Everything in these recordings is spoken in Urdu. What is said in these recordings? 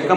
1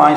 5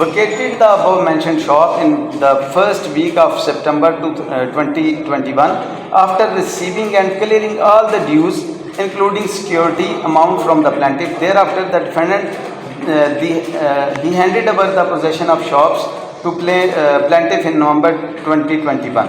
vacated the above mentioned shop in the first week of September 2021 after receiving and clearing all the dues including security amount from the plaintiff. Thereafter the defendant he handed over the possession of shops to plaintiff in November 2021.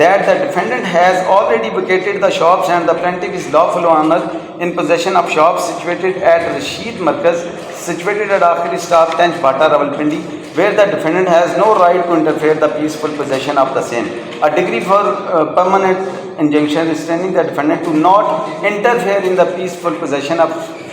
that the defendant has already vacated the shops and the plaintiff is lawful owner in possession of shops situated at Rashid Markaz situated at Akhiri Stop Tanch Bata Rawalpindi where the defendant has no right to interfere the peaceful possession of the same. A decree for permanent injunction restraining the defendant to not interfere in the peaceful possession of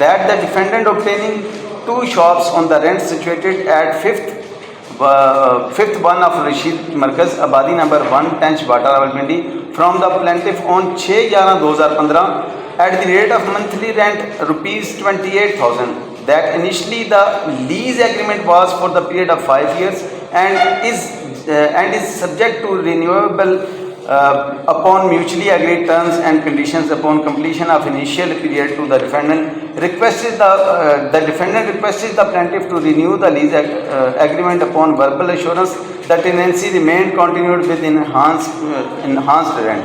that the defendant obtaining 2 shops on the rent situated at 5th one of Rashid Markaz Abadi number 1 Tanch Bata Rawalpindi from the plaintiff on 6/11/2015 at the rate of monthly rent rupees 28,000 that initially the lease agreement was for the period of 5 years and is subject to renewable upon mutually agreed terms and conditions upon completion of initial period to the defendant requested the defendant requested the plaintiff to renew the lease agreement upon verbal assurance that tenancy remained continued with enhanced rent।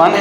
1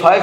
5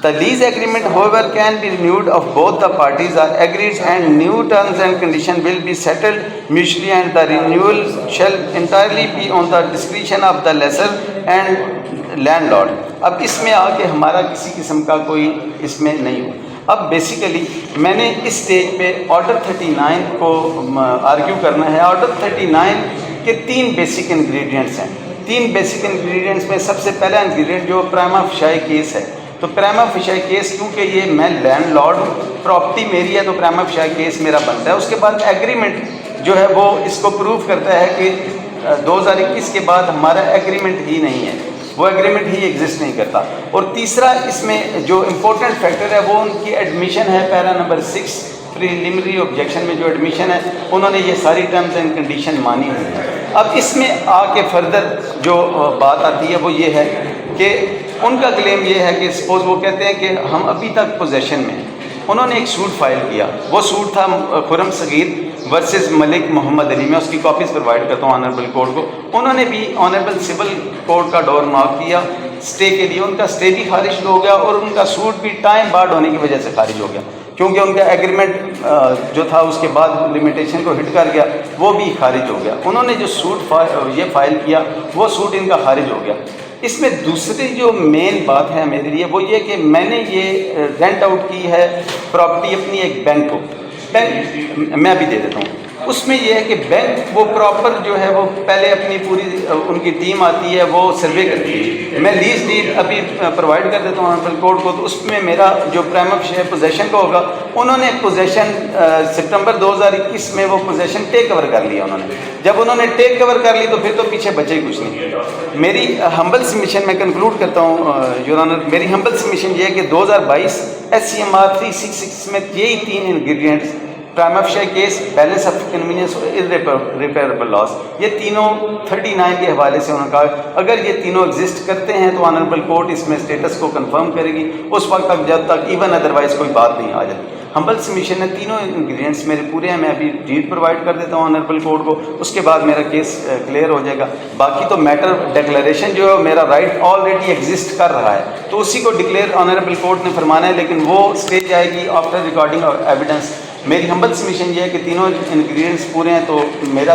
The lease agreement, however, can be renewed if both the parties are agreed and new terms and conditions will be settled mutually, and the renewal shall entirely be on the discretion of the lessor and landlord. اب اس میں آ کے ہمارا کسی قسم کا کوئی اس میں نہیں ہو. اب بیسیکلی میں نے اس سٹیج پہ آرڈر 39 کو آرگیو کرنا ہے. آرڈر 39 کے 3 بیسک انگریڈینٹس ہیں. 3 بیسک انگریڈینٹس میں سب سے پہلا انگریڈینٹ جو پرائما فیشائی کیس ہے. تو پرائما فیشائی کیس کیونکہ یہ میں لینڈ لارڈ ہوں, پراپرٹی میری ہے, تو پرائما فیشائی کیس میرا بنتا ہے. اس کے بعد ایگریمنٹ جو ہے وہ اس کو پروو کرتا ہے کہ 2021 کے بعد ہمارا ایگریمنٹ ہی نہیں ہے, وہ ایگریمنٹ ہی ایگزسٹ نہیں کرتا. اور تیسرا اس میں جو امپورٹنٹ فیکٹر ہے وہ ان کی ایڈمیشن ہے. پیرا نمبر 6 پریلیمنری آبجیکشن میں جو ایڈمیشن ہے, انہوں نے یہ ساری ٹرمز اینڈ کنڈیشن مانی ہوئی ہیں. اب اس میں آ کے فردر جو بات آتی ہے وہ یہ ہے کہ ان کا کلیم یہ ہے کہ سپوز وہ کہتے ہیں کہ ہم ابھی تک پوزیشن میں ہیں. انہوں نے ایک سوٹ فائل کیا, وہ سوٹ تھا خرم صغیر ورسز ملک محمد علی. میں اس کی کاپیز پرووائڈ کرتا ہوں آنریبل کورٹ کو. انہوں نے بھی آنریبل سول کورٹ کا ڈور ناک کیا اسٹے کے لیے. ان کا اسٹے بھی خارج ہو گیا اور ان کا سوٹ بھی ٹائم بارڈ ہونے کی وجہ سے خارج ہو گیا, کیونکہ ان کا ایگریمنٹ جو تھا اس کے بعد لمیٹیشن کو ہٹ کر گیا, وہ بھی خارج ہو گیا. انہوں نے جو سوٹ یہ فائل کیا وہ سوٹ ان کا خارج ہو گیا. اس میں دوسری جو مین بات ہے میرے لیے وہ یہ کہ میں نے یہ رینٹ آؤٹ کی ہے پراپرٹی اپنی ایک بینک کو. بینک میں ابھی دے دیتا ہوں. اس میں یہ ہے کہ بینک وہ پراپر جو ہے وہ پہلے اپنی پوری ان کی ٹیم آتی ہے, وہ سروے کرتی ہے. میں لیز ڈیڈ ابھی پرووائڈ کر دیتا ہوں آنریبل کورٹ کو. تو اس میں میرا جو پرائما فیشائی پوزیشن کا ہوگا, انہوں نے پوزیشن سپتمبر 2021 میں وہ پوزیشن ٹیک اوور کر لیا. انہوں نے جب انہوں نے ٹیک اوور کر لی تو پھر تو پیچھے بچے ہی کچھ نہیں. میری ہمبل سبمیشن میں کنکلوڈ کرتا ہوں یور آنر, میری ہمبل سبمیشن یہ ہے کہ 2022 SCMR 366 میں یہی 3 ingredients prima facie case, balance of convenience اور irreparable لاس, یہ تینوں 39 کے حوالے سے انہوں نے کہا اگر یہ تینوں ایگزسٹ کرتے ہیں تو آنریبل کورٹ اس میں اسٹیٹس کو کنفرم کرے گی اس وقت تک جب تک ایون ادروائز کوئی بات نہیں آ جاتی. ہمبل سبمیشن میں تینوں انگریڈینٹس میرے پورے ہیں. میں ابھی ڈیڈ پرووائڈ کر دیتا ہوں آنریبل کورٹ کو, اس کے بعد میرا کیس کلیئر ہو جائے گا. باقی تو میٹر ڈکلیریشن جو ہے میرا رائٹ آلریڈی ایگزسٹ کر رہا ہے, تو اسی کو ڈکلیئر آنریبل کورٹ نے فرمانا ہے, لیکن وہ اسٹیج آئے گی آفٹر ریکارڈنگ آف ایویڈنس. میری ہمبل سبمیشن یہ ہے کہ تینوں انگریڈینٹس پورے ہیں, تو میرا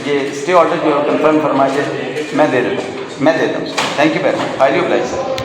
یہ اسٹے آرڈر جو کنفرم فرمائے میں دے دیتا ہوں. Thank you very much. Highly obliged sir.